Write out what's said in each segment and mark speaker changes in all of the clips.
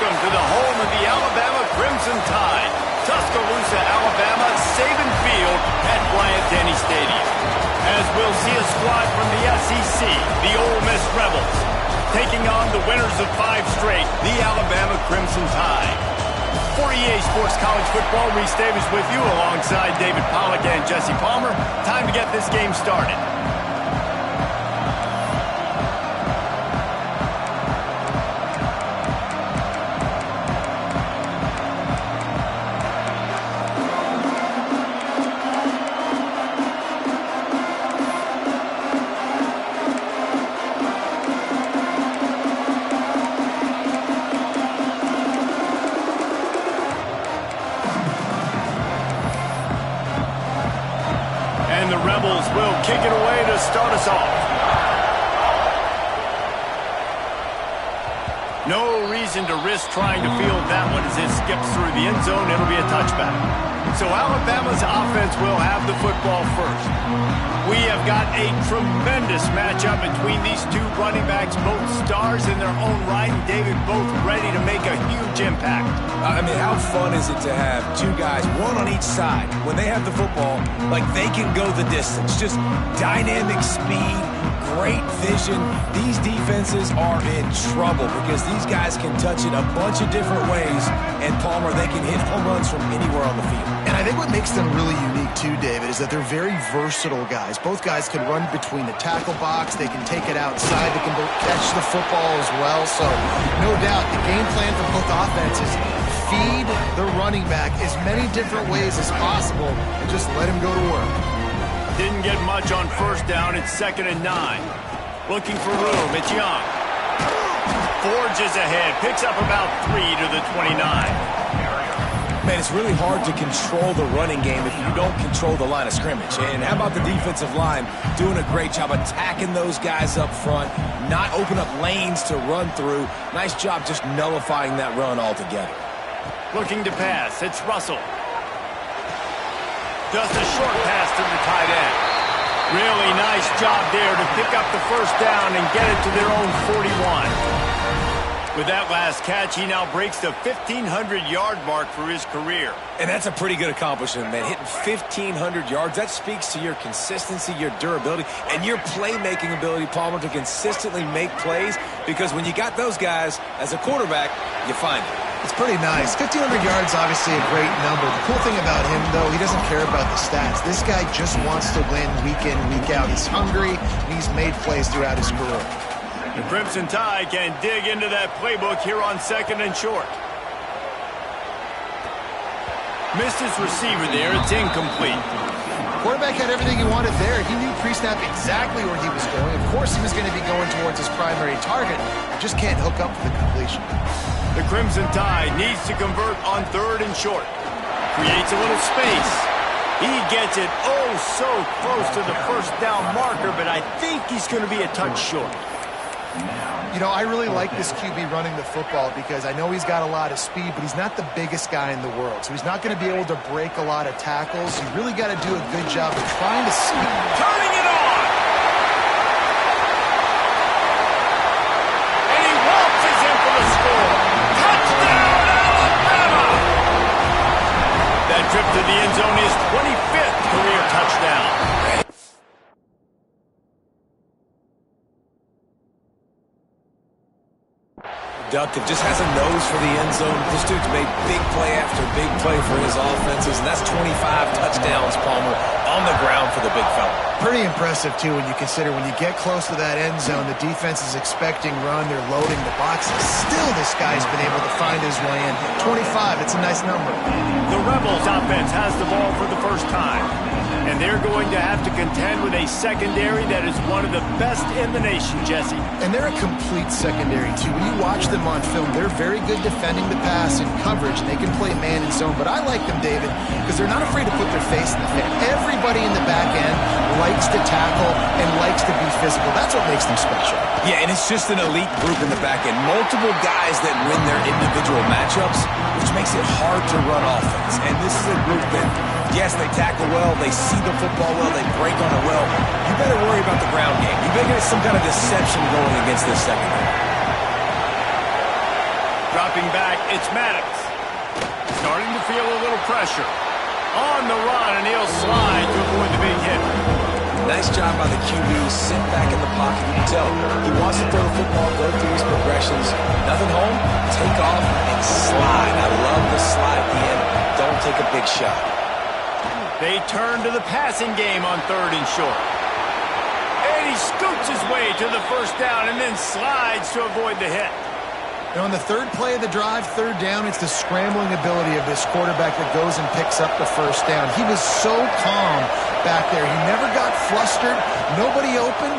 Speaker 1: welcome to the home of the Alabama Crimson Tide. Tuscaloosa, Alabama, Saban Field at Bryant-Denny Stadium. As we'll see a squad from the SEC, the Ole Miss Rebels, taking on the winners of 5 straight, the Alabama Crimson Tide. For EA Sports College Football, Reese Davis with you alongside David Pollack and Jesse Palmer. Time to get this game started. The Rebels will kick it away to start us off. No reason to risk trying to field that one as it skips through the end zone. It'll be a touchback. So Alabama's offense will have the football first. We have got a tremendous matchup between these two running backs, both stars in their own right, and David, both ready to make a huge impact.
Speaker 2: I mean, how fun is it to have two guys, one on each side, when they have the football, like they can go the distance. Just dynamic speed, great vision. These defenses are in trouble because these guys can touch it a bunch of different ways, and Palmer, they can hit home runs from anywhere on the field.
Speaker 3: And I think what makes them really unique too, David, is that they're very versatile guys. Both guys can run between the tackle box. They can take it outside. They can catch the football as well. So no doubt the game plan for both offenses, feed the running back as many different ways as possible and just let him go to work.
Speaker 1: Didn't get much on first down. It's 2nd and 9. Looking for room. It's Young. Forges ahead. Picks up about 3 to the 29.
Speaker 2: Man, it's really hard to control the running game if you don't control the line of scrimmage. And how about the defensive line doing a great job attacking those guys up front, not open up lanes to run through. Nice job just nullifying that run altogether.
Speaker 1: Looking to pass. It's Russell. Just a short pass to the tight end. Really nice job there to pick up the first down and get it to their own 41. With that last catch, he now breaks the 1,500-yard mark for his career.
Speaker 2: And that's a pretty good accomplishment, man. Hitting 1,500 yards, that speaks to your consistency, your durability, and your playmaking ability, Palmer, to consistently make plays. Because when you got those guys as a quarterback, you find it.
Speaker 3: It's pretty nice. 1,500 yards, obviously a great number. The cool thing about him, though, he doesn't care about the stats. This guy just wants to win week in, week out. He's hungry, and he's made plays throughout his career.
Speaker 1: The Crimson Tide can dig into that playbook here on 2nd and short. Missed his receiver there. It's incomplete.
Speaker 3: Quarterback had everything he wanted there. He knew pre-snap exactly where he was going. Of course he was going to be going towards his primary target. Just can't hook up for the completion.
Speaker 1: The Crimson Tide needs to convert on 3rd and short. Creates a little space. He gets it oh so close to the first down marker, but I think he's going to be a touch short.
Speaker 3: You know, I really like this QB running the football because I know he's got a lot of speed, but he's not the biggest guy in the world. So he's not going to be able to break a lot of tackles. You really got to do a good job of trying to speed.
Speaker 1: Turning it on! And he waltzes in for the score. Touchdown, Alabama! That trip to the end zone is 25th career touchdown.
Speaker 2: Productive, just has a nose for the end zone. This dude's made big play after big play for his offenses, and that's 25 touchdowns, Palmer, on the ground for the big fella.
Speaker 3: Pretty impressive, too, when you consider when you get close to that end zone, the defense is expecting run, they're loading the boxes. Still, this guy's been able to find his way in. 25, it's a nice number.
Speaker 1: The Rebels offense has the ball for the first time. And they're going to have to contend with a secondary that is one of the best in the nation, Jesse.
Speaker 3: And they're a complete secondary, too. When you watch them on film, they're very good defending the pass and coverage, and they can play man and zone. But I like them, David, because they're not afraid to put their face in the fan. Everybody in the back end likes to tackle and likes to be physical. That's what makes them special.
Speaker 2: Yeah, and it's just an elite group in the back end. Multiple guys that win their individual matchups, which makes it hard to run offense. And this is a group that, yes, they tackle well, they see the football well, they break on it well. You better worry about the ground game. You better get some kind of deception going against this secondary.
Speaker 1: Dropping back, it's Maddox. Starting to feel a little pressure. On the run, and he'll slide to avoid the big hit.
Speaker 2: Nice job by the QB. Sit back in the pocket. You can tell he wants to throw the football, go through his progressions. Nothing home, take off, and slide. I love the slide at the end. Don't take a big shot.
Speaker 1: They turn to the passing game on 3rd and short. And he scoots his way to the first down and then slides to avoid the hit.
Speaker 3: And on the 3rd play of the drive, 3rd down, it's the scrambling ability of this quarterback that goes and picks up the first down. He was so calm back there. He never got flustered. Nobody open,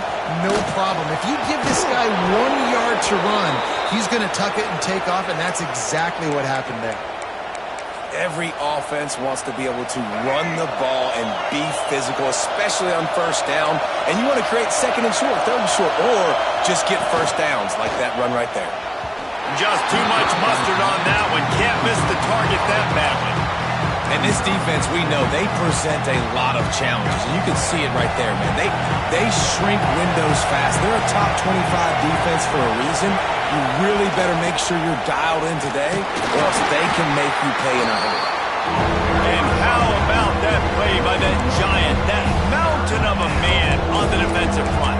Speaker 3: no problem. If you give this guy 1 yard to run, he's going to tuck it and take off, and that's exactly what happened there.
Speaker 2: Every offense wants to be able to run the ball and be physical, especially on first down. And you want to create 2nd and short, 3rd and short, or just get first downs like that run right there.
Speaker 1: Just too much mustard on that one. Can't miss the target that badly.
Speaker 2: And this defense, we know, they present a lot of challenges. And you can see it right there, man. They shrink windows fast. They're a top 25 defense for a reason. You really better make sure you're dialed in today, or else they can make you pay in a hurry.
Speaker 1: And how about that play by that giant, that mountain of a man on the defensive front?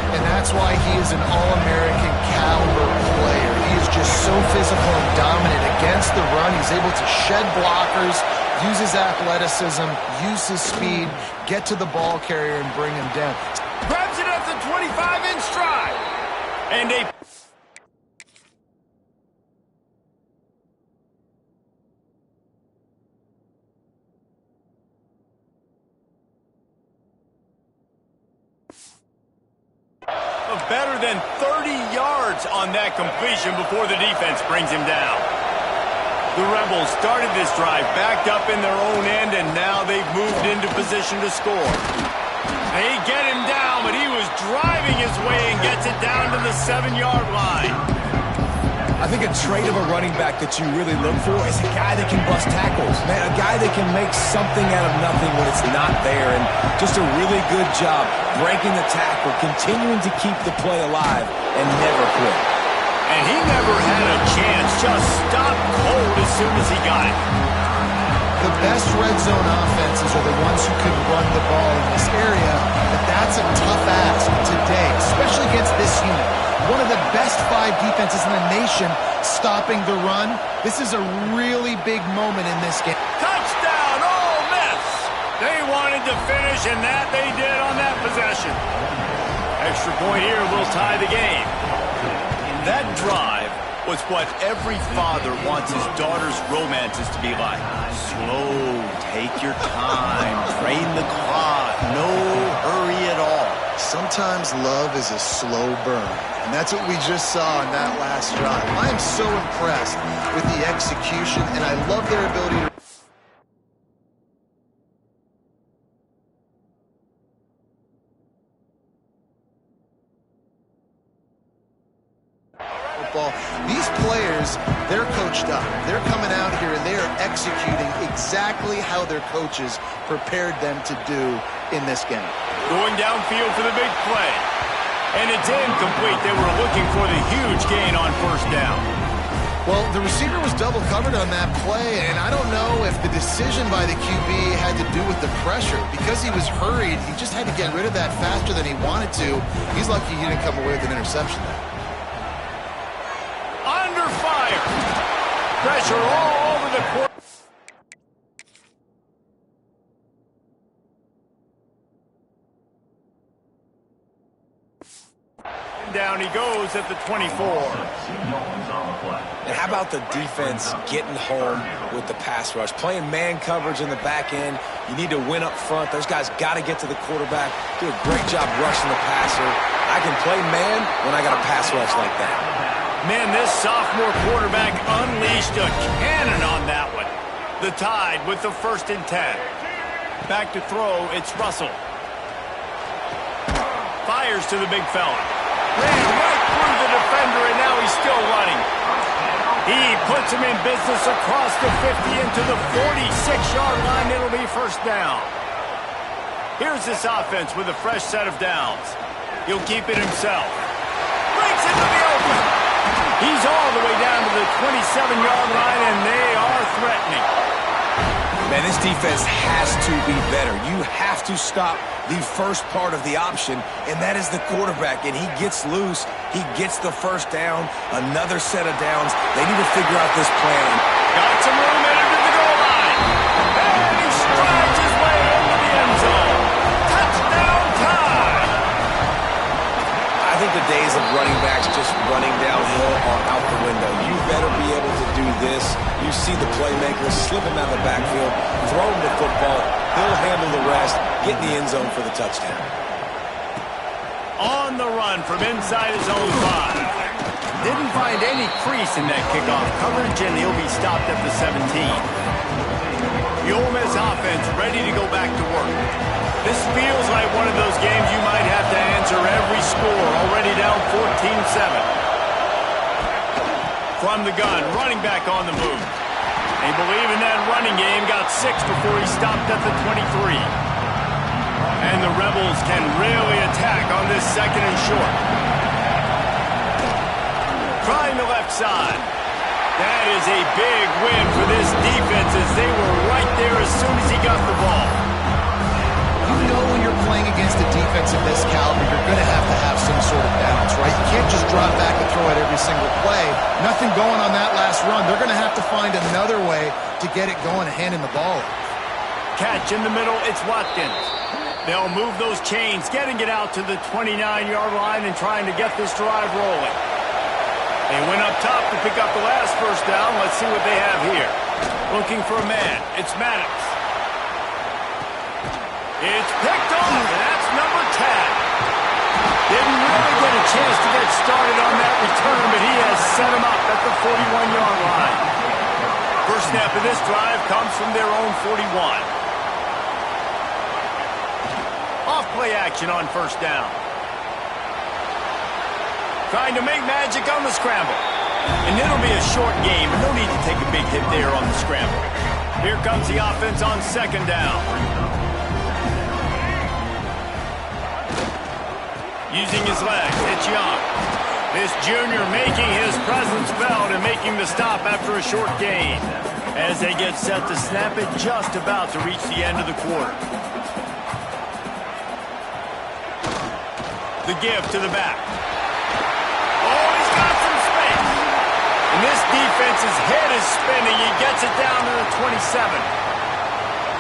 Speaker 3: And that's why he is an All-American caliber player. He is just so physical and dominant against the run. He's able to shed blockers, use his athleticism, use his speed, get to the ball carrier and bring him down.
Speaker 1: Grabs it at the 25 in stride. And a better than 30 yards on that completion before the defense brings him down. The Rebels started this drive backed up in their own end, and now they've moved into position to score. They get him down, but he was driving his way and gets it down to the 7-yard line.
Speaker 2: I think a trait of a running back that you really look for is a guy that can bust tackles. Man, a guy that can make something out of nothing when it's not there. And just a really good job breaking the tackle, continuing to keep the play alive, and never quit.
Speaker 1: And he never had a chance, just stopped cold as soon as he got it.
Speaker 3: The best red zone offenses are the ones who can run the ball in this area, but that's a tough ask today, especially against this unit. One of the best 5 defenses in the nation stopping the run. This is a really big moment in this game.
Speaker 1: Touchdown, Ole Miss! They wanted to finish, and that they did on that possession. Extra point here will tie the game. That drive was what every father wants his daughter's romances to be like. Slow, take your time, drain the clock, no hurry at all.
Speaker 3: Sometimes love is a slow burn, and that's what we just saw in that last drive. I am so impressed with the execution, and I love their ability to football. These players, they're coached up. They're coming out here and they are executing exactly how their coaches prepared them to do in this game.
Speaker 1: Going downfield for the big play. And it's incomplete. They were looking for the huge gain on first down.
Speaker 3: Well, the receiver was double covered on that play, and I don't know if the decision by the QB had to do with the pressure. Because he was hurried, he just had to get rid of that faster than he wanted to. He's lucky he didn't come away with an interception there.
Speaker 1: Under fire. Pressure all over the court. Down he goes at the 24.
Speaker 2: And how about the defense getting home with the pass rush? Playing man coverage in the back end. You need to win up front. Those guys got to get to the quarterback. Do a great job rushing the passer. I can play man when I got a pass rush like that.
Speaker 1: Man, this sophomore quarterback unleashed a cannon on that one. The Tide with the 1st and 10. Back to throw, it's Russell. Fires to the big fella. Ran right through the defender, and now he's still running. He puts him in business across the 50 into the 46-yard line. It'll be first down. Here's this offense with a fresh set of downs. He'll keep it himself. Breaks into the open. He's all the way down to the 27-yard line, and they are threatening.
Speaker 2: Man, this defense has to be better. You have to stop the first part of the option, and that is the quarterback. And he gets loose. He gets the first down, another set of downs. They need to figure out this plan.
Speaker 1: Got some room into the goal line. And he strides his way into the end zone. Touchdown time!
Speaker 2: I think the days of running backs just running downhill are out the window. You better be able to do this. You see the playmakers slip him out of the backfield, throw him the football. He'll handle the rest, get in the end zone for the touchdown.
Speaker 1: On the run from inside his own 5. Didn't find any crease in that kickoff coverage, and he'll be stopped at the 17. The Ole Miss offense ready to go back to work. This feels like one of those games you might have to answer every score, already down 14-7. From the gun, running back on the move. They believe in that running game, got 6 before he stopped at the 23. And the Rebels can really attack on this second and short. Trying the left side. That is a big win for this defense as they were right there as soon as he got the ball.
Speaker 3: You know when you're playing against a defense of this caliber, you're going to have some sort of balance, right? You can't just drop back and throw it every single play. Nothing going on that last run. They're going to have to find another way to get it going and handing the ball.
Speaker 1: Catch in the middle, it's Watkins. They'll move those chains, getting it out to the 29-yard line and trying to get this drive rolling. They went up top to pick up the last first down. Let's see what they have here. Looking for a man. It's Maddox. It's picked off, and that's number 10. Didn't really get a chance to get started on that return, but he has set him up at the 41-yard line. First snap of this drive comes from their own 41. Off-play action on first down. Trying to make magic on the scramble. And it'll be a short game, and no need to take a big hit there on the scramble. Here comes the offense on second down. Using his legs, it's Young. This junior making his presence felt and making the stop after a short gain. As they get set to snap it, just about to reach the end of the quarter. The give to the back. Oh, he's got some space. And this defense's head is spinning. He gets it down to the 27.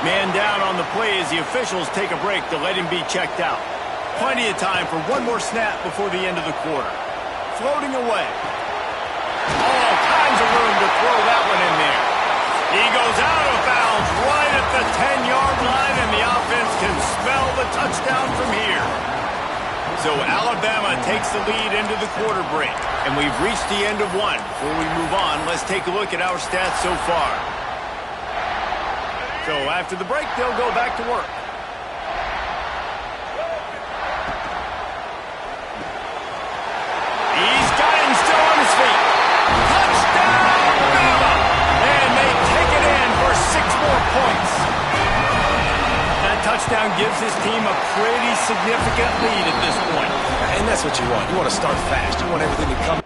Speaker 1: Man down on the play as the officials take a break to let him be checked out. Plenty of time for one more snap before the end of the quarter. Floating away. All kinds of room to throw that one in there. He goes out of bounds right at the 10-yard line, and the offense can smell the touchdown from here. So Alabama takes the lead into the quarter break, and we've reached the end of one. Before we move on, let's take a look at our stats so far. So after the break, they'll go back to work. He's got him still on his feet. Touchdown, Bama! And they take it in for 6 more points. That touchdown gives his team a pretty significant lead at this point.
Speaker 2: And that's what you want. You want to start fast. You want everything to come.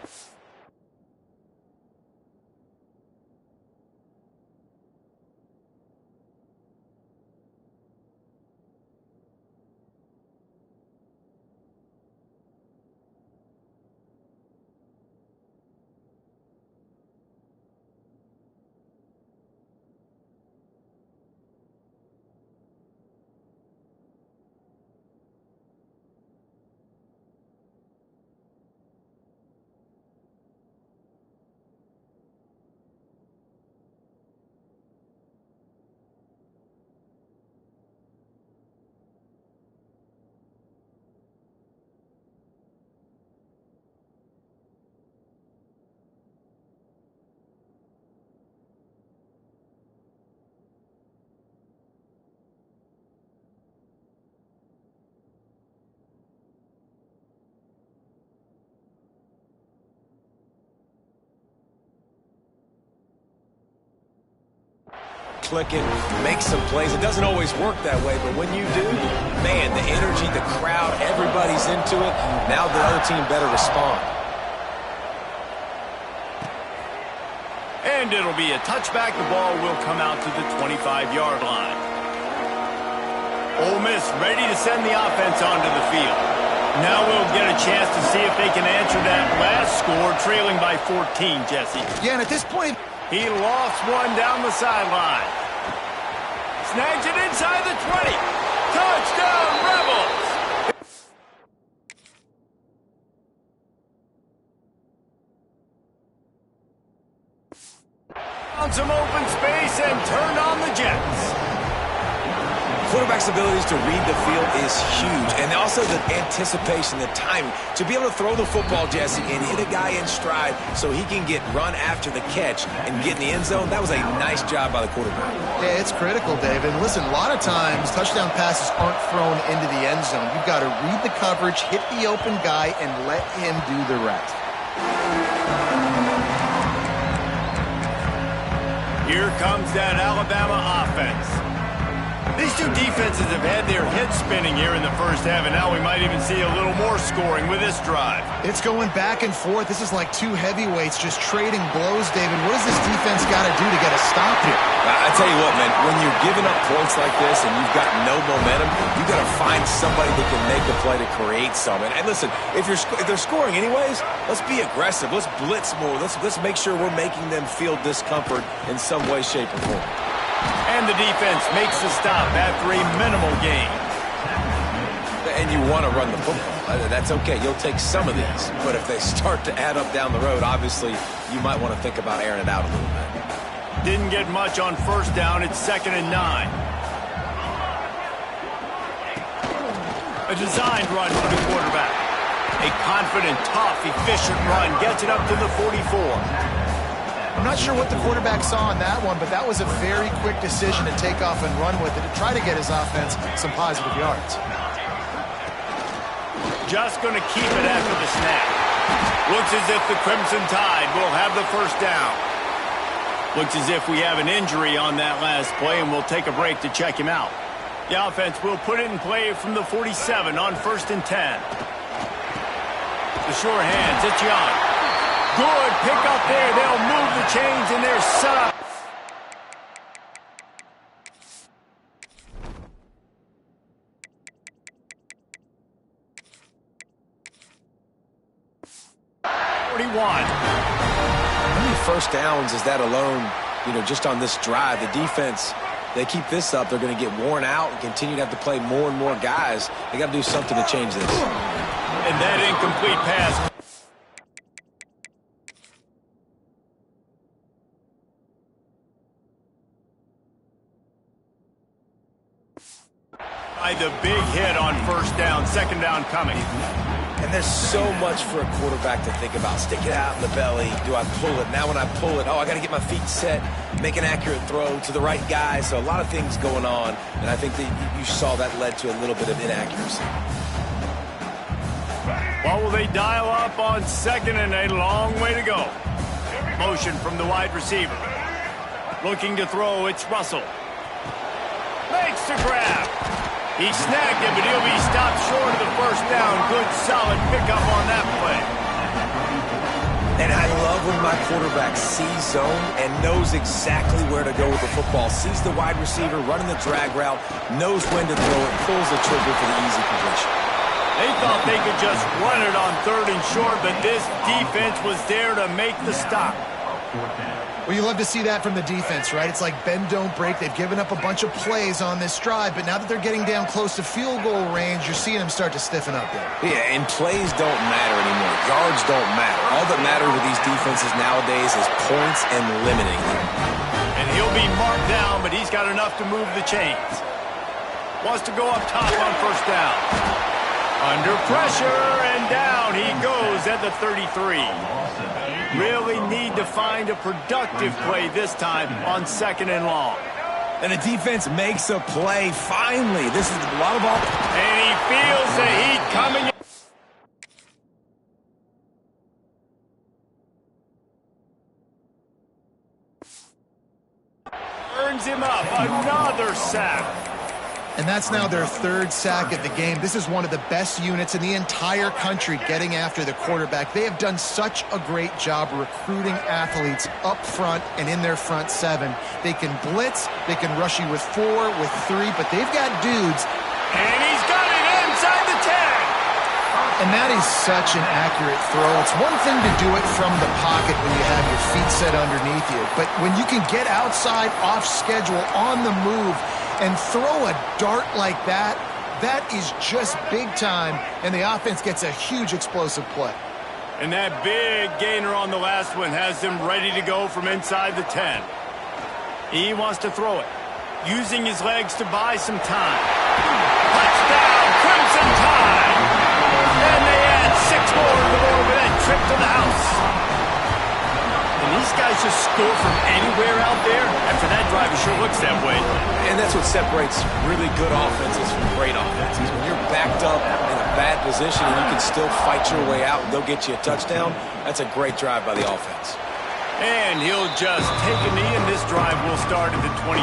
Speaker 2: Clicking, make some plays. It doesn't always work that way, but when you do, man, the energy, the crowd, everybody's into it. Now the other team better respond.
Speaker 1: And it'll be a touchback. The ball will come out to the 25-yard line. Ole Miss ready to send the offense onto the field. Now we'll get a chance to see if they can answer that last score, trailing by 14, Jesse.
Speaker 3: Yeah, and at this point,
Speaker 1: he lost one down the sideline. Snags it inside the 20. Touchdown, Rebels! Found some open space and turned on the Jets.
Speaker 2: Quarterback's abilities to read the field is huge, and also the anticipation, the timing. To be able to throw the football, Jesse, and hit a guy in stride so he can get run after the catch and get in the end zone, that was a nice job by the quarterback.
Speaker 3: yeah, it's critical, David. And listen, a lot of times touchdown passes aren't thrown into the end zone. You've got to read the coverage, hit the open guy, and let him do the rest.
Speaker 1: Here comes that Alabama offense. These two defenses have had their heads spinning here in the first half, and now we might even see a little more scoring with this drive.
Speaker 3: It's going back and forth. This is like two heavyweights just trading blows, David. What does this defense got to do to get a stop here?
Speaker 2: I tell you what, man, when you're giving up points like this and you've got no momentum, you've got to find somebody that can make a play to create some. And listen, if they're scoring anyways, let's be aggressive. Let's blitz more. Let's make sure we're making them feel discomfort in some way, shape, or form.
Speaker 1: And the defense makes the stop after a minimal gain.
Speaker 2: And you want to run the football. That's okay. You'll take some of these. But if they start to add up down the road, obviously, you might want to think about airing it out a little bit.
Speaker 1: Didn't get much on first down. It's 2nd and 9. A designed run for the quarterback. A confident, tough, efficient run gets it up to the 44.
Speaker 3: I'm not sure what the quarterback saw on that one, but that was a very quick decision to take off and run with it to try to get his offense some positive yards.
Speaker 1: Just going to keep it after the snap. Looks as if the Crimson Tide will have the first down. Looks as if we have an injury on that last play, and we'll take a break to check him out. The offense will put it in play from the 47 on 1st and 10. The sure hands, it's Young. Good pick up there. They'll move the chains, and they're set up.
Speaker 2: How many first downs is that alone, just on this drive? The defense, they keep this up, they're going to get worn out and continue to have to play more and more guys. They got to do something to change this.
Speaker 1: And that incomplete pass. By the big hit on first down, 2nd down coming.
Speaker 2: And there's so much for a quarterback to think about. Stick it out in the belly. Do I pull it? Now when I pull it, I got to get my feet set, make an accurate throw to the right guy. So a lot of things going on, and I think that you saw that led to a little bit of inaccuracy.
Speaker 1: What will they dial up on 2nd and a long way to go? Motion from the wide receiver. Looking to throw, it's Russell. Makes the grab. He snagged it, but he'll be stopped short of the first down. Good, solid pickup on that play.
Speaker 2: And I love when my quarterback sees zone and knows exactly where to go with the football. Sees the wide receiver running the drag route, knows when to throw it, pulls the trigger for the easy completion.
Speaker 1: They thought they could just run it on 3rd and short, but this defense was there to make the stop.
Speaker 3: Well, you love to see that from the defense, right? It's like bend, don't break. They've given up a bunch of plays on this drive, but now that they're getting down close to field goal range, you're seeing them start to stiffen up there.
Speaker 2: Yeah, and plays don't matter anymore. Yards don't matter. All that matters with these defenses nowadays is points and limiting them.
Speaker 1: And he'll be marked down, but he's got enough to move the chains. Wants to go up top on first down. Under pressure, and down he goes at the 33. Really need to find a productive play this time on 2nd and long.
Speaker 2: And the defense makes a play, finally. This is a lot of ball.
Speaker 1: And he feels the heat coming. Earns him up another sack.
Speaker 3: And that's now their third sack of the game. This is one of the best units in the entire country getting after the quarterback. They have done such a great job recruiting athletes up front and in their front seven. They can blitz, they can rush you with 4, with 3, but they've got dudes.
Speaker 1: And he's got it inside the 10.
Speaker 3: And that is such an accurate throw. It's one thing to do it from the pocket when you have your feet set underneath you, but when you can get outside, off schedule, on the move, and throw a dart like that, that is just big time, and the offense gets a huge explosive play.
Speaker 1: And that big gainer on the last one has him ready to go from inside the 10. He wants to throw it, using his legs to buy some time. Touchdown, Crimson Tide! And they add 6 more to the board with that trip to the house. And these guys just score from anywhere out there. After that drive, it sure looks that way.
Speaker 2: And that's what separates really good offenses from great offenses. When you're backed up in a bad position and you can still fight your way out and they'll get you a touchdown, that's a great drive by the offense.
Speaker 1: And he'll just take a knee, and this drive will start at the 25.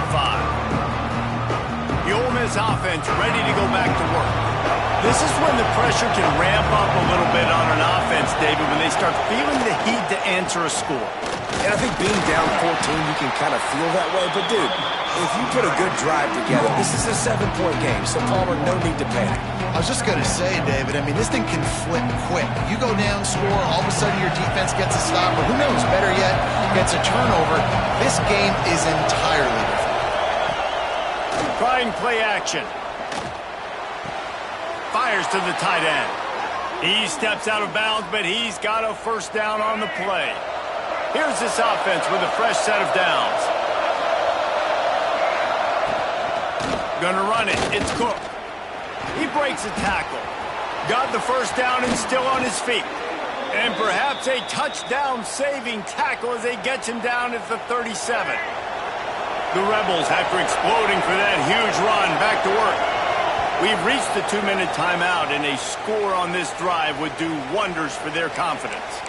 Speaker 1: The Ole Miss offense ready to go back to work. This is when the pressure can ramp up a little bit on an offense, David, when they start feeling the heat to answer a score.
Speaker 2: And I think being down 14, you can kind of feel that way. But, dude, if you put a good drive together, this is a 7-point game, so Palmer, no need to panic.
Speaker 3: I was just going to say, David, I mean, this thing can flip quick. You go down, score, all of a sudden your defense gets a stop, or who knows, better yet, gets a turnover. This game is entirely different.
Speaker 1: Trying play action. Fires to the tight end. He steps out of bounds, but he's got a first down on the play. Here's this offense with a fresh set of downs. Gonna run it. It's Cook. He breaks a tackle. Got the first down and still on his feet. And perhaps a touchdown-saving tackle as they get him down at the 37. The Rebels, after exploding for that huge run, back to work. We've reached the 2-minute timeout, and a score on this drive would do wonders for their confidence.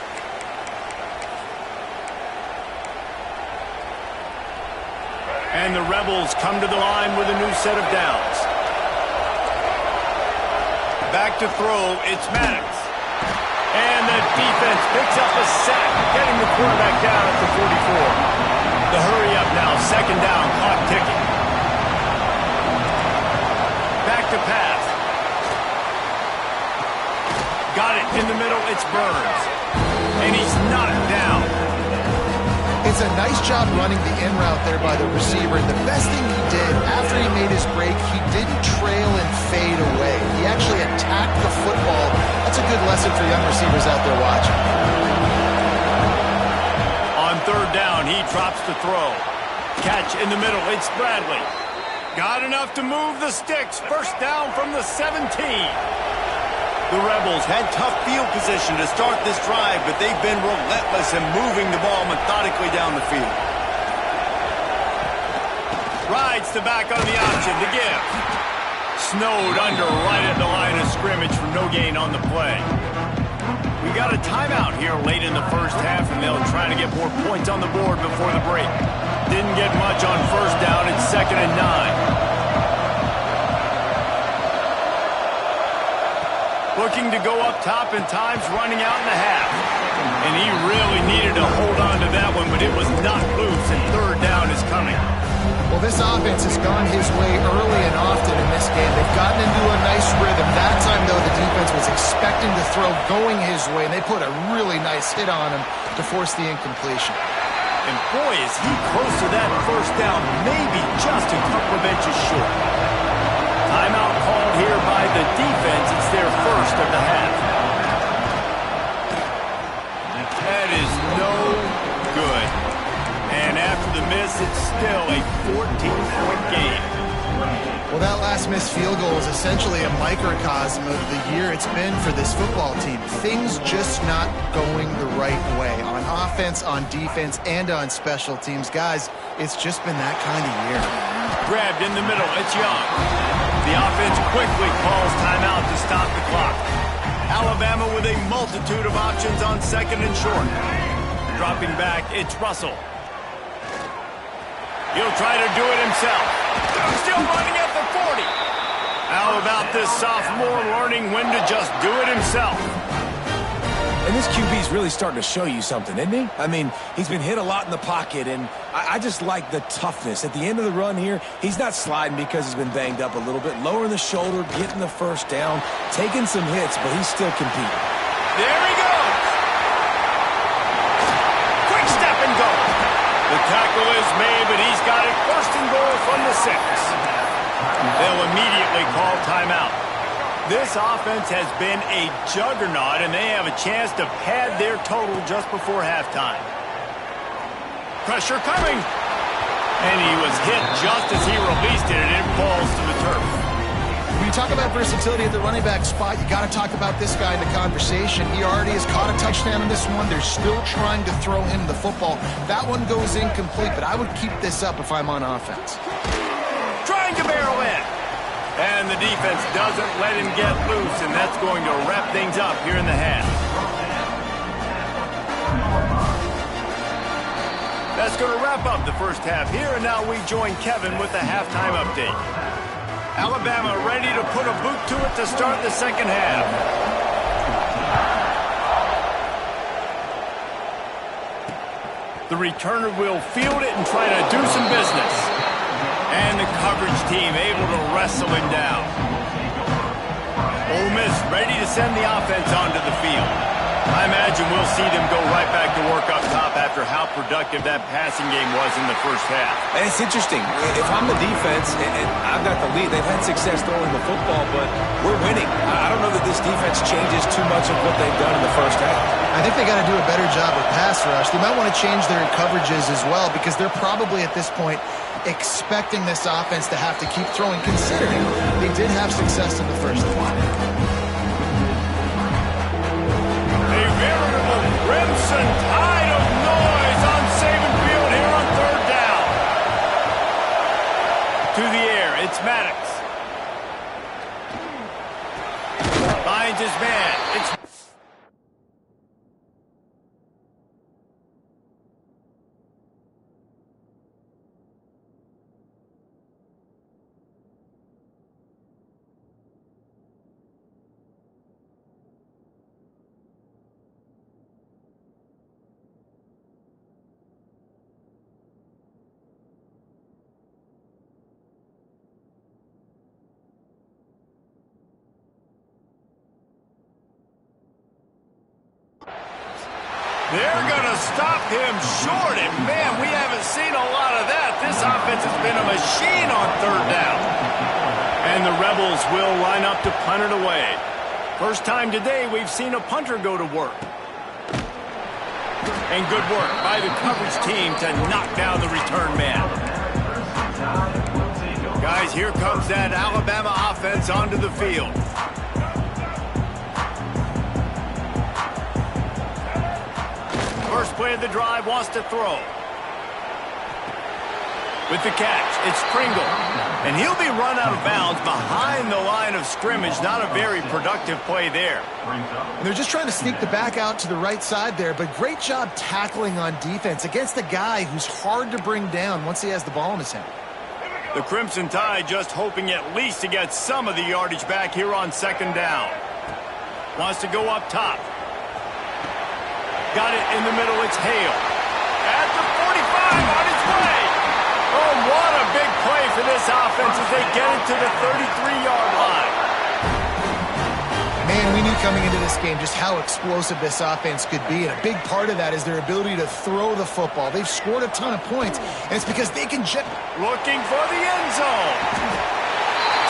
Speaker 1: And the Rebels come to the line with a new set of downs. Back to throw, it's Maddox. And the defense picks up a sack, getting the quarterback down at the 44. The hurry up now, second down, clock ticking. Back to pass. Got it in the middle, it's Burns. And he's knocked down.
Speaker 3: It's a nice job running the in route there by the receiver. And the best thing he did after he made his break, he didn't trail and fade away. He actually attacked the football. That's a good lesson for young receivers out there watching.
Speaker 1: On third down, he drops to throw. Catch in the middle, it's Bradley. Got enough to move the sticks. First down from the 17. The Rebels had tough field position to start this drive, but they've been relentless in moving the ball methodically down the field. Rides the back on the option to give. Snowed under right at the line of scrimmage for no gain on the play. We got a timeout here late in the first half, and they'll try to get more points on the board before the break. Didn't get much on first down. It's 2nd and 9. Looking to go up top, and time's running out in the half. And he really needed to hold on to that one, but it was not loose, and third down is coming.
Speaker 3: Well, this offense has gone his way early and often in this game. They've gotten into a nice rhythm. That time, though, the defense was expecting to throw going his way, and they put a really nice hit on him to force the incompletion.
Speaker 1: And boy, is he close to that first down, maybe just a couple of inches short. Timeout called here by the defense. It's their first of the half. That is no good. And after the miss, it's still a 14-point game.
Speaker 3: Well, that last missed field goal is essentially a microcosm of the year it's been for this football team. Things just not going the right way on offense, on defense, and on special teams. Guys, it's just been that kind of year.
Speaker 1: Grabbed in the middle, it's Young. The offense quickly calls timeout to stop the clock. Alabama with a multitude of options on 2nd and short. Dropping back, it's Russell. He'll try to do it himself. Still running at the 40. this sophomore learning when to just do it himself.
Speaker 2: And this QB's really starting to show you something, isn't he? I mean, he's been hit a lot in the pocket, and I just like the toughness. At the end of the run here, he's not sliding because he's been banged up a little bit. Lowering the shoulder, getting the first down, taking some hits, but he's still competing.
Speaker 1: There he goes. Quick step and go. The tackle is made, but he's got it first and goal from the 6. They'll immediately call timeout. This offense has been a juggernaut, and they have a chance to pad their total just before halftime. Pressure coming. And he was hit just as he released it, and it falls to the turf.
Speaker 3: When you talk about versatility at the running back spot, you got to talk about this guy in the conversation. He already has caught a touchdown in this one. They're still trying to throw him the football. That one goes incomplete, but I would keep this up if I'm on offense.
Speaker 1: Trying to barrel in. And the defense doesn't let him get loose, and that's going to wrap things up here in the half. That's going to wrap up the first half here, and now we join Kevin with the halftime update. Alabama ready to put a boot to it to start the second half. The returner will field it and try to do some business. And the coverage team able to wrestle him down. Ole Miss ready to send the offense onto the field. I imagine we'll see them go right back to work up top after how productive that passing game was in the first half.
Speaker 2: And it's interesting. If I'm the defense and I've got the lead, they've had success throwing the football, but we're winning. I don't know that this defense changes too much of what they've done in the first half.
Speaker 3: I think they got to do a better job with pass rush. They might want to change their coverages as well, because they're probably at this point expecting this offense to have to keep throwing, considering they did have success in the first half.
Speaker 1: A veritable crimson tide of noise on Saban Field here on third down. To the air, it's Maddox. Finds his man. It's they're going to stop him short, and man, we haven't seen a lot of that. This offense has been a machine on third down. And the Rebels will line up to punt it away. First time today we've seen a punter go to work. And good work by the coverage team to knock down the return man. Guys, here comes that Alabama offense onto the field. First play of the drive, wants to throw. With the catch, it's Pringle. And he'll be run out of bounds behind the line of scrimmage. Not a very productive play there.
Speaker 3: And they're just trying to sneak the back out to the right side there, but great job tackling on defense against a guy who's hard to bring down once he has the ball in his hand.
Speaker 1: The Crimson Tide just hoping at least to get some of the yardage back here on second down. Wants to go up top. Got it in the middle, it's Hale. At the 45, on its way. Oh, what a big play for this offense as they get it to the 33-yard line.
Speaker 3: Man, we knew coming into this game just how explosive this offense could be, and a big part of that is their ability to throw the football. They've scored a ton of points, and it's because they can just...
Speaker 1: Looking for the end zone.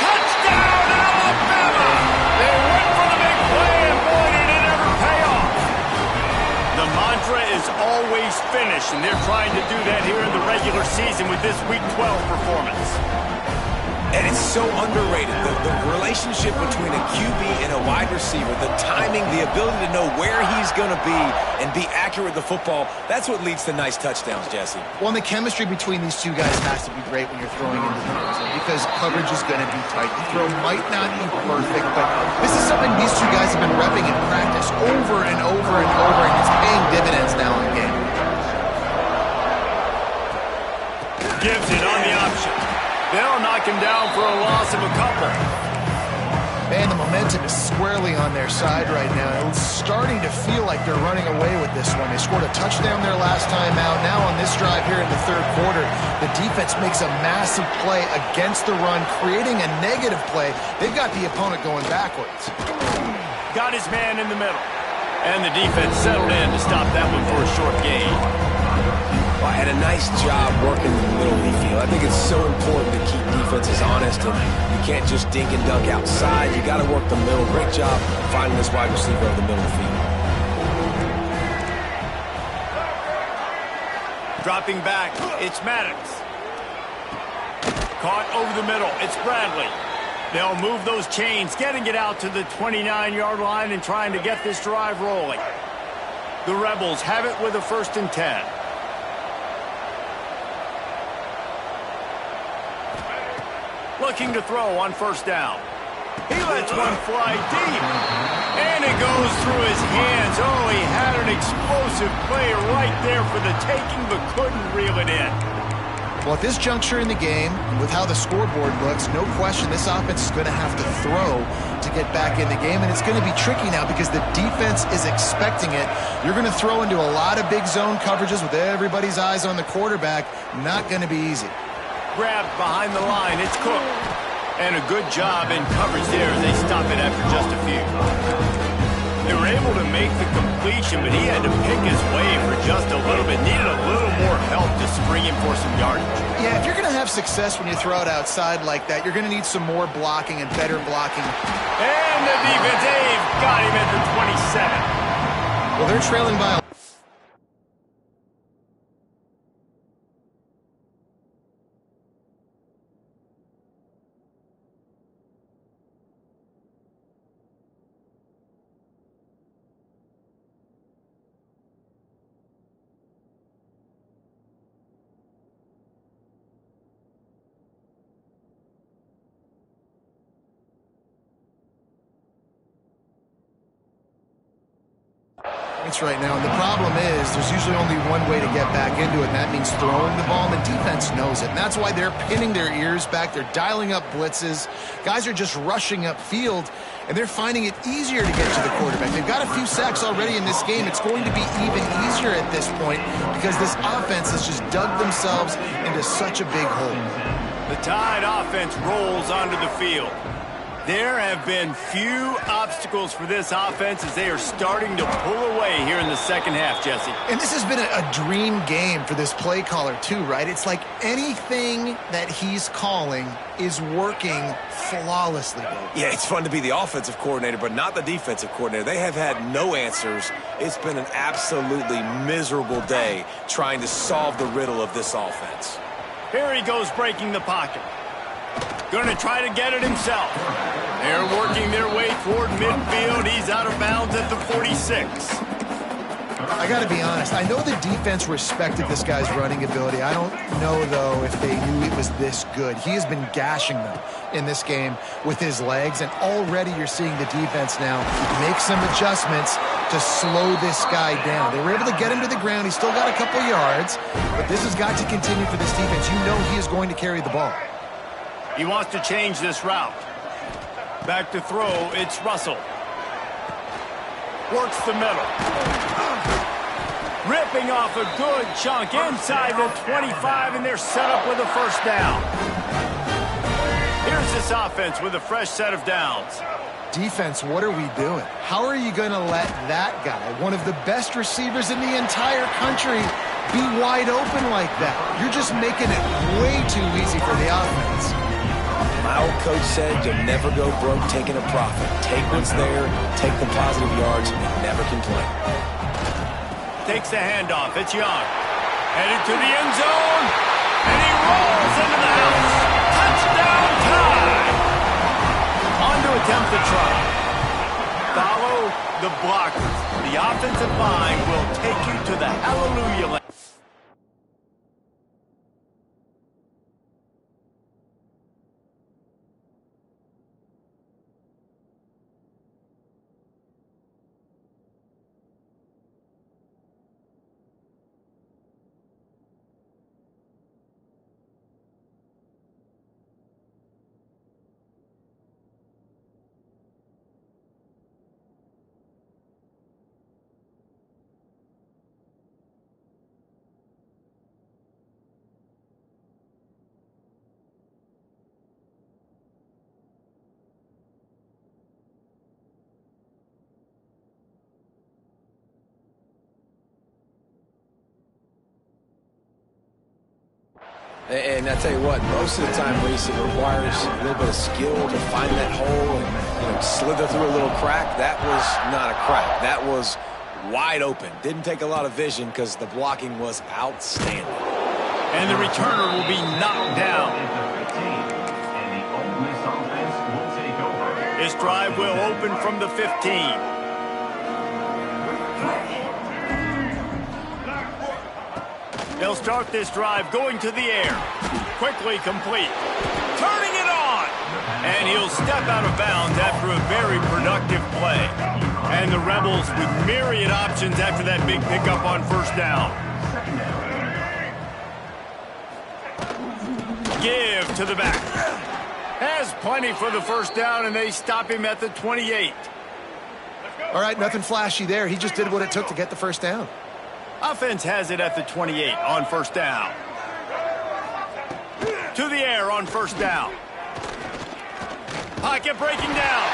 Speaker 1: Touchdown, Alabama! They went for the big play, and boy, did it ever pay off. The mantra is always finish, and they're trying to do that here in the regular season with this Week 12 performance.
Speaker 2: And it's so underrated, the relationship between a QB and a wide receiver, the timing, the ability to know where he's going to be and be accurate with the football, that's what leads to nice touchdowns, Jesse.
Speaker 3: Well, and the chemistry between these two guys has to be great when you're throwing into the end zone because coverage is going to be tight. The throw might not be perfect, but this is something these two guys have been repping in practice over and over and over, and it's paying dividends now in the game.
Speaker 1: Gives it on the option. They'll knock him down for a loss of a couple.
Speaker 3: Man, the momentum is squarely on their side right now. It's starting to feel like they're running away with this one. They scored a touchdown their last time out. Now on this drive here in the third quarter, the defense makes a massive play against the run, creating a negative play. They've got the opponent going backwards.
Speaker 1: Got his man in the middle. And the defense settled in to stop that one for a short gain.
Speaker 2: Well, and a nice job working in the middle of the field. I think it's so important to keep defenses honest, and you can't just dink and dunk outside. You got to work the middle. Great job finding this wide receiver over the middle of the field.
Speaker 1: Dropping back, it's Maddox. Caught over the middle, it's Bradley. They'll move those chains, getting it out to the 29-yard line and trying to get this drive rolling. The Rebels have it with a 1st and 10. Looking to throw on 1st down. He lets one fly deep. And it goes through his hands. Oh, he had an explosive play right there for the taking, but couldn't reel it in.
Speaker 3: Well, at this juncture in the game, with how the scoreboard looks, no question this offense is going to have to throw to get back in the game, and it's going to be tricky now because the defense is expecting it. You're going to throw into a lot of big zone coverages with everybody's eyes on the quarterback. Not going to be easy.
Speaker 1: Grabbed behind the line, it's Cook. And a good job in coverage there as they stop it after just a few. They were able to make the completion, but he had to pick his way for just a little bit. Needed a little more help to spring him for some yardage.
Speaker 3: Yeah, if you're going to have success when you throw it outside like that, you're going to need some more blocking and better blocking.
Speaker 1: And the defense, they've got him at the 27.
Speaker 3: Well, they're trailing by a right now, and the problem is there's usually only one way to get back into it, and that means throwing the ball, and the defense knows it, and that's why they're pinning their ears back. They're dialing up blitzes. Guys are just rushing upfield, and they're finding it easier to get to the quarterback. They've got a few sacks already in this game. It's going to be even easier at this point because this offense has just dug themselves into such a big hole.
Speaker 1: The Tide offense rolls onto the field. There have been few obstacles for this offense as they are starting to pull away here in the second half, Jesse.
Speaker 3: And this has been a dream game for this play caller too, right? It's like anything that he's calling is working flawlessly.
Speaker 2: Yeah, it's fun to be the offensive coordinator, but not the defensive coordinator. They have had no answers. It's been an absolutely miserable day trying to solve the riddle of this offense.
Speaker 1: Here he goes breaking the pocket. Going to try to get it himself. They're working their way toward midfield. He's out of bounds at the 46.
Speaker 3: I got to be honest. I know the defense respected this guy's running ability. I don't know, though, if they knew it was this good. He has been gashing them in this game with his legs, and already you're seeing the defense now make some adjustments to slow this guy down. They were able to get him to the ground. He's still got a couple yards, but this has got to continue for this defense. You know he is going to carry the ball.
Speaker 1: He wants to change this route. Back to throw, it's Russell. Works the middle. Ripping off a good chunk inside the 25, and they're set up with a 1st down. Here's this offense with a fresh set of downs.
Speaker 3: Defense, what are we doing? How are you going to let that guy, one of the best receivers in the entire country, be wide open like that? You're just making it way too easy for the offense.
Speaker 2: My old coach said you'll never go broke taking a profit. Take what's there, take the positive yards, and never complain.
Speaker 1: Takes the handoff. It's Young. Headed to the end zone. And he rolls into the house. Touchdown Tide. On to attempt the try. Follow the blockers. The offensive line will take you to the hallelujah line.
Speaker 2: And I tell you what, most of the time, Reese, it requires a little bit of skill to find that hole and slither through a little crack. That was not a crack. That was wide open. Didn't take a lot of vision because the blocking was outstanding.
Speaker 1: And the returner will be knocked down. This drive will open from the 15. They'll start this drive going to the air. Quickly complete. Turning it on! And he'll step out of bounds after a very productive play. And the Rebels with myriad options after that big pickup on first down. Give to the back. Has plenty for the first down, and they stop him at the 28.
Speaker 3: All right, nothing flashy there. He just did what it took to get the first down.
Speaker 1: Offense has it at the 28 on first down. To the air on first down. Pocket breaking down.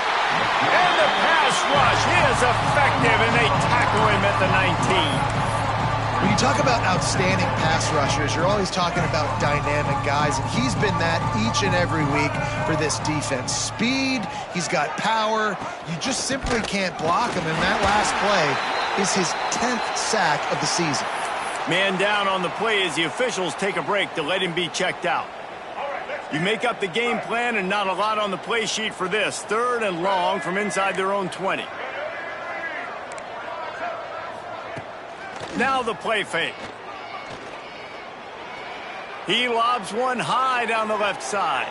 Speaker 1: And the pass rush is effective, and they tackle him at the 19.
Speaker 3: When you talk about outstanding pass rushers, you're always talking about dynamic guys, and he's been that each and every week for this defense. Speed, he's got power. You just simply can't block him, and that last play is his 10th sack of the season.
Speaker 1: Man down on the play as the officials take a break to let him be checked out. You make up the game plan and not a lot on the play sheet for this. 3rd and long from inside their own 20. Now the play fake. He lobs one high down the left side.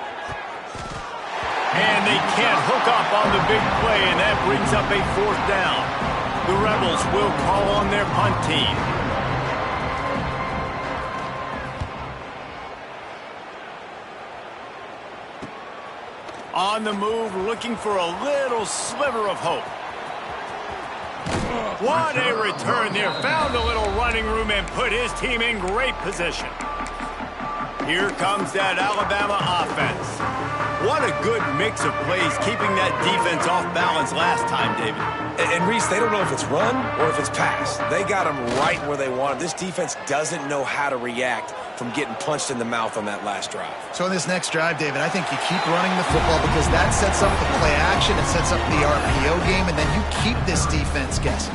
Speaker 1: And they can't hook up on the big play, and that brings up a 4th down. The Rebels will call on their punt team. On the move, looking for a little sliver of hope. What a return there. Found a little running room and put his team in great position. Here comes that Alabama offense. What a good mix of plays, keeping that defense off balance last time, David.
Speaker 2: And Reese, they don't know if it's run or if it's pass. They got them right where they want them. This defense doesn't know how to react from getting punched in the mouth on that last drive.
Speaker 3: So in this next drive, David, I think you keep running the football because that sets up the play action, it sets up the RPO game, and then you keep this defense guessing.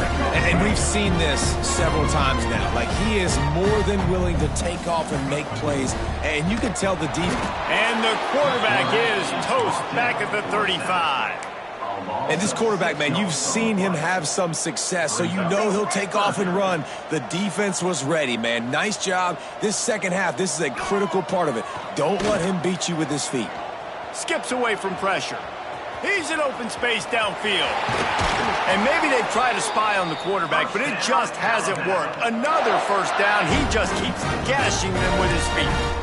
Speaker 2: And we've seen this several times now. Like, he is more than willing to take off and make plays, and you can tell the defense.
Speaker 1: And the quarterback is toast back at the 35.
Speaker 2: And this quarterback, man, you've seen him have some success, so you know he'll take off and run. The defense was ready, man. Nice job. This second half, this is a critical part of it. Don't let him beat you with his feet.
Speaker 1: Skips away from pressure. He's in open space downfield. And maybe they try to spy on the quarterback, but it just hasn't worked. Another first down. He just keeps gashing them with his feet.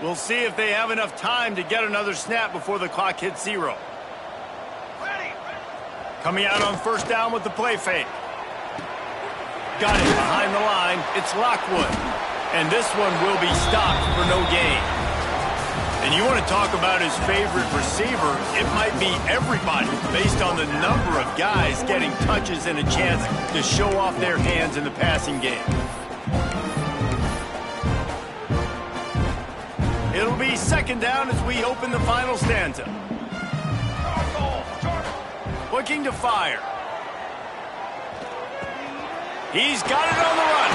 Speaker 1: We'll see if they have enough time to get another snap before the clock hits 0. Coming out on first down with the play fake. Got it behind the line. It's Lockwood. And this one will be stopped for no gain. And you want to talk about his favorite receiver, it might be everybody based on the number of guys getting touches and a chance to show off their hands in the passing game. It'll be second down as we open the final stanza. Looking to fire. He's got it on the run.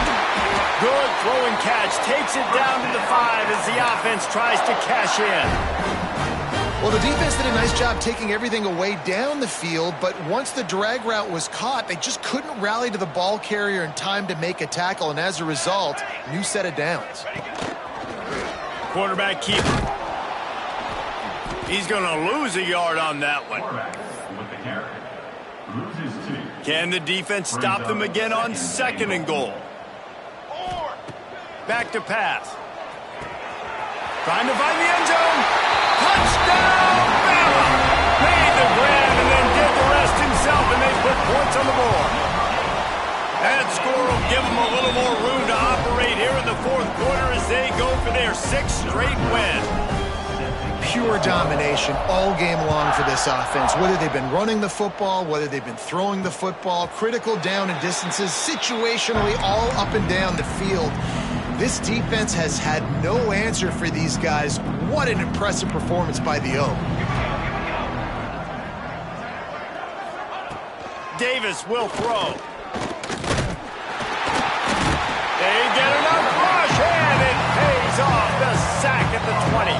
Speaker 1: Good throw and catch. Takes it down to the 5 as the offense tries to cash in.
Speaker 3: Well, the defense did a nice job taking everything away down the field, but once the drag route was caught, they just couldn't rally to the ball carrier in time to make a tackle, and as a result, new set of downs.
Speaker 1: Quarterback keeper. He's going to lose a yard on that one. Can the defense stop them again on 2nd and goal? Back to pass. Trying to find the end zone. Touchdown, Bama! Made the grab and then put points on the board. That score will give them a little more room to operate here in the fourth quarter as they go for their 6th straight win.
Speaker 3: Pure domination all game long for this offense. Whether they've been running the football, whether they've been throwing the football, critical down and distances, situationally all up and down the field. This defense has had no answer for these guys. What an impressive performance by the O.
Speaker 1: Davis will throw. They get enough rush, and it pays off. The sack at the 20.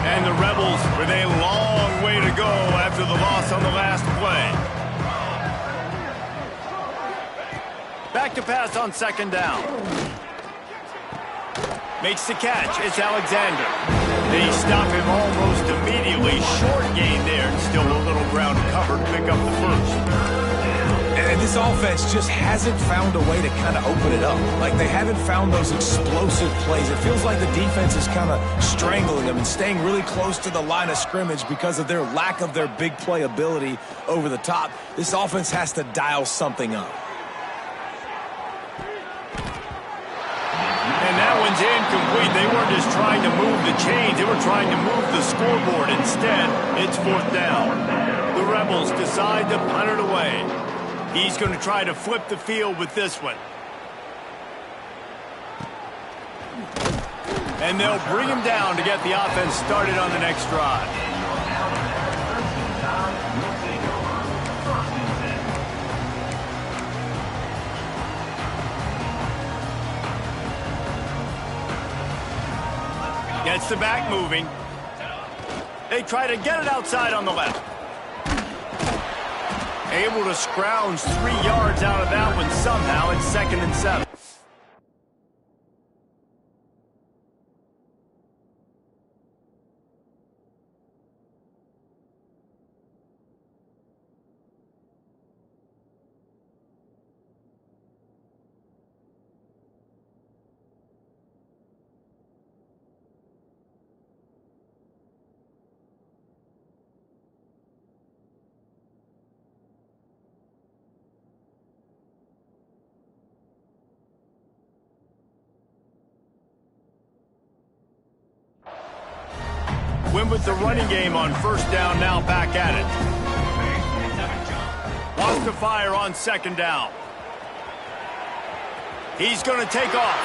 Speaker 1: And the Rebels with a long way to go after the loss on the last play. Back to pass on 2nd down. Makes the catch. It's Alexander. They stop him almost immediately. Short gain there. And still a little ground covered. Pick up the first.
Speaker 2: And this offense just hasn't found a way to kind of open it up. Like, they haven't found those explosive plays. It feels like the defense is kind of strangling them and staying really close to the line of scrimmage because of their lack of their big play ability over the top. This offense has to dial something up.
Speaker 1: And that one's incomplete. They weren't just trying to move the chains. They were trying to move the scoreboard. Instead, it's 4th down. The Rebels decide to punt it away. He's going to try to flip the field with this one. And they'll bring him down to get the offense started on the next drive. Gets the back moving. They try to get it outside on the left. Able to scrounge 3 yards out of that one somehow. It's 2nd and 7. Win with the running game on 1st down, now back at it. Wants to fire on 2nd down. He's going to take off.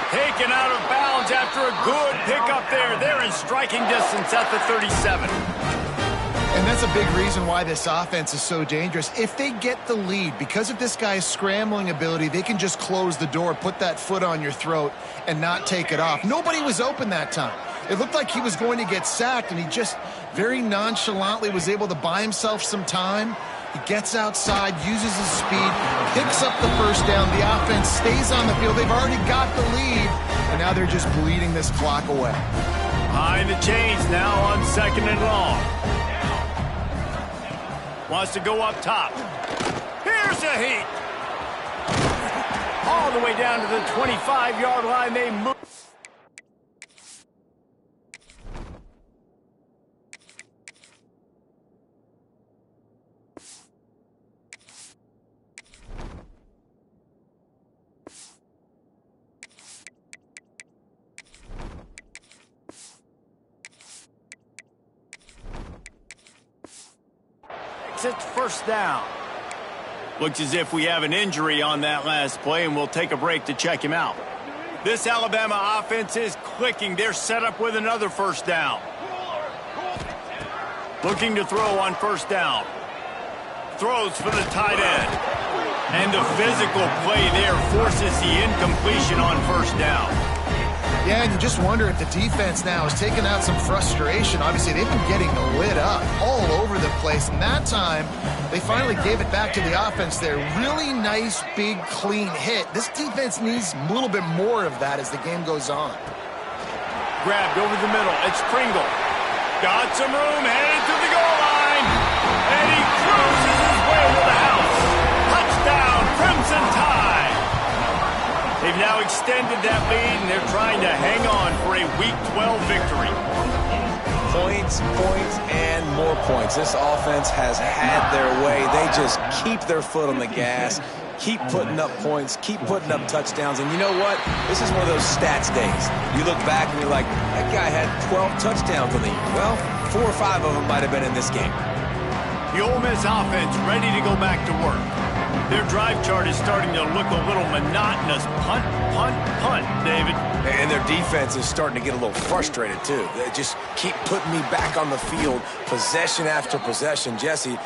Speaker 1: Taken out of bounds after a good pickup there. They're in striking distance at the 37.
Speaker 3: And that's a big reason why this offense is so dangerous. If they get the lead, because of this guy's scrambling ability, they can just close the door, put that foot on your throat, and not take it off. Nobody was open that time. It looked like he was going to get sacked, and he just very nonchalantly was able to buy himself some time. He gets outside, uses his speed, picks up the 1st down. The offense stays on the field. They've already got the lead, and now they're just bleeding this clock away.
Speaker 1: Behind the chains now on 2nd and long. Wants to go up top. Here's a heat. All the way down to the 25-yard line. They move. It's 1st down. Looks as if we have an injury on that last play, and we'll take a break to check him out. This Alabama offense is clicking. They're set up with another 1st down. Looking to throw on 1st down. Throws for the tight end. And the physical play there forces the incompletion on 1st down.
Speaker 3: Yeah, and you just wonder if the defense now has taken out some frustration. Obviously, they've been getting lit up all over the place. And that time, they finally gave it back to the offense there. Really nice, big, clean hit. This defense needs a little bit more of that as the game goes on.
Speaker 1: Grabbed over the middle. It's Pringle. Got some room, headed to the goal line. And he cruises his way to the house. Touchdown, Crimson Tide. They've now extended that lead, and they're trying to hang on for a Week 12 victory.
Speaker 2: Points, points, and more points. This offense has had their way. They just keep their foot on the gas, keep putting up points, keep putting up touchdowns. And you know what? This is one of those stats days. You look back and you're like, that guy had 12 touchdowns on the year. Well, 4 or 5 of them might have been in this game.
Speaker 1: The Ole Miss offense ready to go back to work. Their drive chart is starting to look a little monotonous. Punt, punt, punt, David.
Speaker 2: And their defense is starting to get a little frustrated, too. They just keep putting me back on the field, possession after possession. Jesse,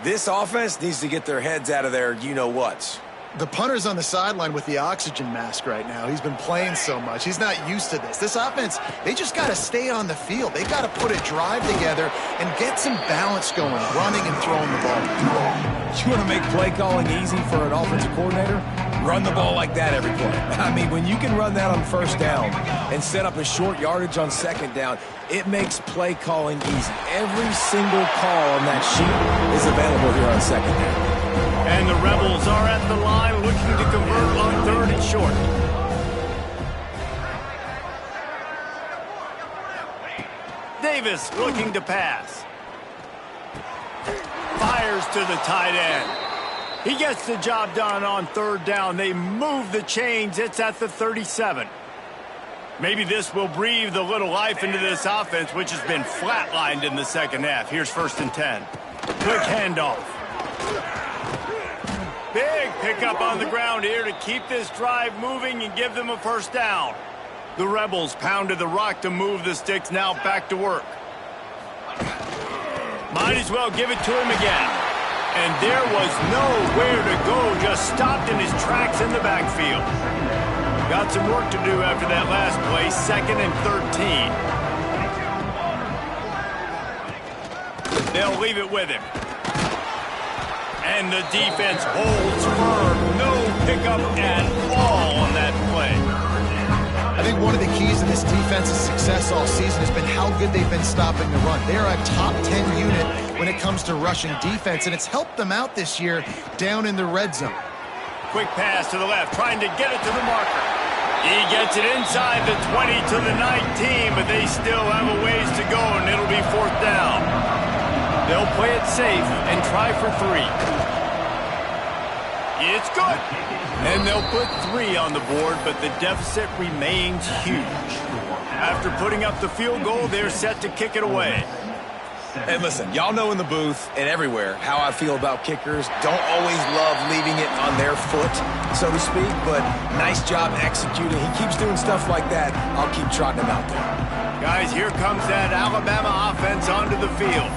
Speaker 2: this offense needs to get their heads out of their you-know-whats.
Speaker 3: The punter's on the sideline with the oxygen mask right now. He's been playing so much. He's not used to this. This offense, they just got to stay on the field. They got to put a drive together and get some balance going, running and throwing the ball.
Speaker 2: You want to make play calling easy for an offensive coordinator? Run the ball like that every play. I mean, when you can run that on first down and set up a short yardage on second down, it makes play calling easy. Every single call on that sheet is available here on second down.
Speaker 1: And the Rebels are at the line looking to convert on 3rd and short. Davis looking to pass. Fires to the tight end. He gets the job done on 3rd down. They move the chains. It's at the 37. Maybe this will breathe a little life into this offense, which has been flatlined in the second half. Here's 1st and 10. Quick handoff. Big pickup on the ground here to keep this drive moving and give them a 1st down. The Rebels pounded the rock to move the sticks, now back to work. Might as well give it to him again. And there was nowhere to go, just stopped in his tracks in the backfield. Got some work to do after that last play, 2nd and 13. They'll leave it with him. And the defense holds firm. No pickup at all on that play.
Speaker 3: I think one of the keys to this defense's success all season has been how good they've been stopping the run. They are a top 10 unit when it comes to rushing defense, and it's helped them out this year down in the red zone.
Speaker 1: Quick pass to the left, trying to get it to the marker. He gets it inside the 20 to the 19, but they still have a ways to go, and it'll be 4th down. They'll play it safe and try for 3. It's good. And they'll put 3 on the board, but the deficit remains huge. After putting up the field goal, they're set to kick it away.
Speaker 2: And listen, y'all know in the booth and everywhere how I feel about kickers. Don't always love leaving it on their foot, so to speak, but nice job executing. He keeps doing stuff like that. I'll keep trotting him out there.
Speaker 1: Guys, here comes that Alabama offense onto the field.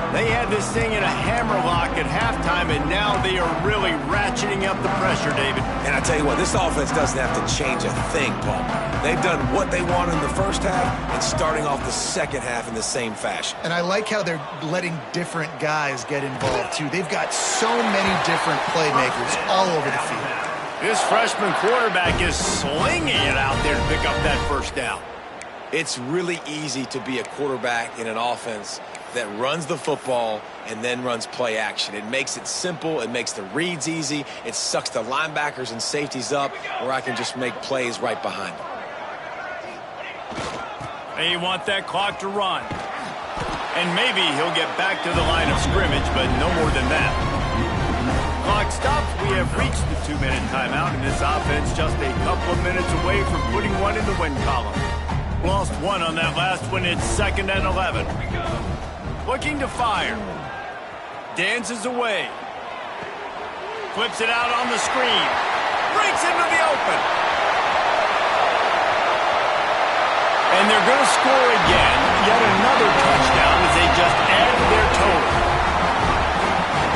Speaker 1: They had this thing in a hammerlock at halftime, and now they are really ratcheting up the pressure, David.
Speaker 2: And I tell you what, this offense doesn't have to change a thing, Paul. They've done what they wanted in the first half and starting off the second half in the same fashion.
Speaker 3: And I like how they're letting different guys get involved, too. They've got so many different playmakers all over the field.
Speaker 1: This freshman quarterback is slinging it out there to pick up that 1st down.
Speaker 2: It's really easy to be a quarterback in an offense that runs the football and then runs play action. It makes it simple. It makes the reads easy. It sucks the linebackers and safeties up where I can just make plays right behind them.
Speaker 1: They want that clock to run. And maybe he'll get back to the line of scrimmage, but no more than that. Clock stops. We have reached the 2-minute timeout, and this offense just a couple of minutes away from putting one in the win column. Lost 1 on that last one. It's 2nd and 11. Looking to fire. Dances away. Flips it out on the screen. Breaks into the open. And they're going to score again. Yet another touchdown as they just add to their total.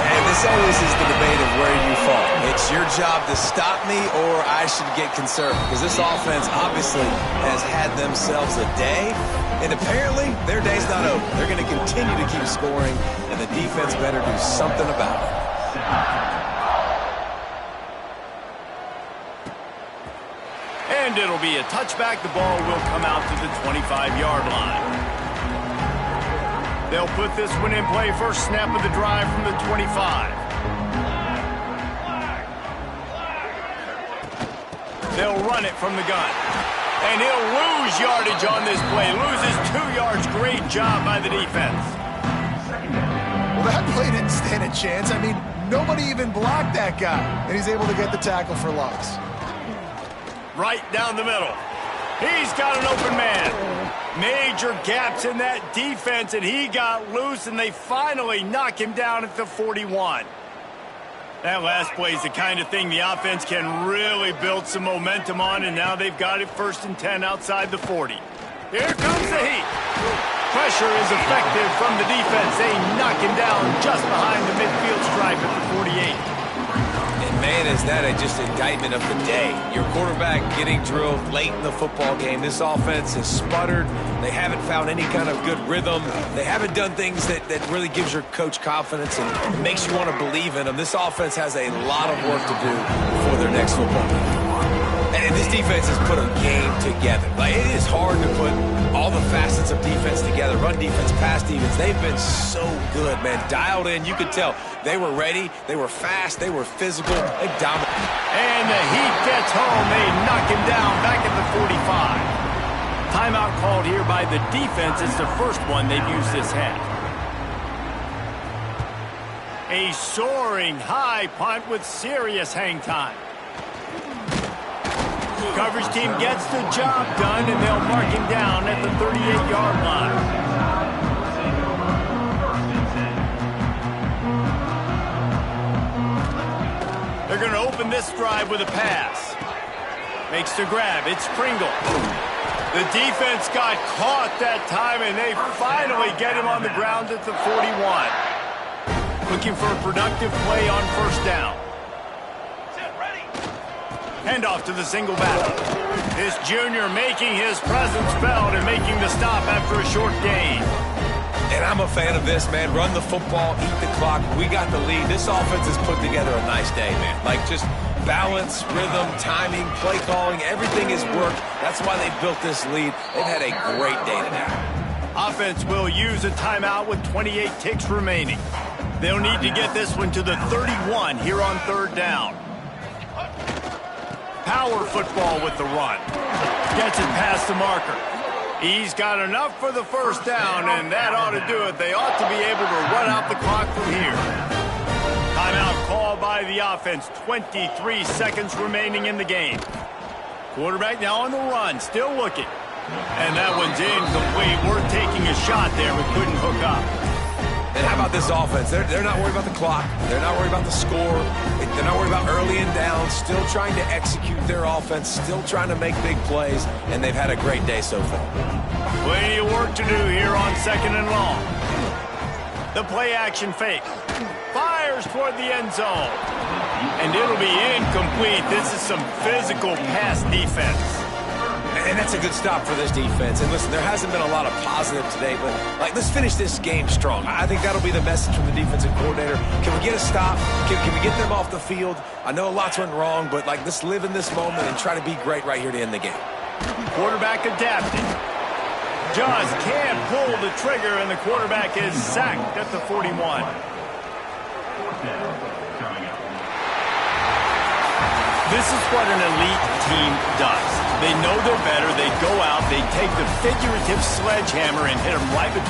Speaker 2: And this always is the debate of where you fall. It's your job to stop me or I should get concerned. Because this offense obviously has had themselves a day. And apparently their day's not over. They're going to continue to keep scoring. And the defense better do something about it.
Speaker 1: And it'll be a touchback. The ball will come out to the 25-yard line. They'll put this one in play. First snap of the drive from the 25. They'll run it from the gun. And he'll lose yardage on this play. Loses 2 yards. Great job by the defense.
Speaker 3: Well, that play didn't stand a chance. I mean, nobody even blocked that guy. And he's able to get the tackle for loss.
Speaker 1: Right down the middle. He's got an open man. Major gaps in that defense, and he got loose, and they finally knock him down at the 41. That last play is the kind of thing the offense can really build some momentum on, and now they've got it 1st and 10 outside the 40. Here comes the heat. Pressure is effective from the defense. They knock him down just behind the midfield stripe at the 48.
Speaker 2: And man, is that just an indictment of the day. Your quarterback getting drilled late in the football game. This offense has sputtered. They haven't found any kind of good rhythm. They haven't done things that really gives your coach confidence and makes you want to believe in them. This offense has a lot of work to do before their next football game. And this defense has put a game together. Like, it is hard to put all the facets of defense together. Run defense, pass defense. They've been so good, man. Dialed in. You could tell they were ready. They were fast. They were physical. They dominated.
Speaker 1: And the heat gets home. They knock him down back at the 45. Timeout called here by the defense. It's the first one they've used this half. A soaring high punt with serious hang time. Coverage team gets the job done, and they'll mark him down at the 38-yard line. They're going to open this drive with a pass. Makes the grab. It's Pringle. The defense got caught that time, and they finally get him on the ground at the 41. Looking for a productive play on 1st down. Handoff to the single back. This junior making his presence felt and making the stop after a short gain.
Speaker 2: And I'm a fan of this, man. Run the football, eat the clock. We got the lead. This offense has put together a nice day, man. Like, just balance, rhythm, timing, play calling, everything has worked. That's why they built this lead. They've had a great day today.
Speaker 1: Offense will use a timeout with 28 ticks remaining. They'll need to get this one to the 31 here on 3rd down. Power football with the run. Gets it past the marker. He's got enough for the 1st down, and that ought to do it. They ought to be able to run out the clock from here. Timeout called by the offense. 23 seconds remaining in the game. Quarterback now on the run, still looking. And that one's incomplete. We're taking a shot there, but couldn't hook up.
Speaker 2: And how about this offense? They're not worried about the clock. They're not worried about the score. They're not worried about early and down. Still trying to execute their offense. Still trying to make big plays. And they've had a great day so far.
Speaker 1: Plenty of work to do here on 2nd and long. The play action fake. Fires toward the end zone. And it'll be incomplete. This is some physical pass defense.
Speaker 2: And that's a good stop for this defense. And listen, there hasn't been a lot of positive today, but let's finish this game strong. I think that'll be the message from the defensive coordinator. Can we get a stop? Can we get them off the field? I know lots went wrong, but let's live in this moment and try to be great right here to end the game.
Speaker 1: Quarterback adapting. Just can't pull the trigger, and the quarterback is sacked at the 41. This is what an elite team does. They know they're better. They go out, they take the figurative sledgehammer and hit them right between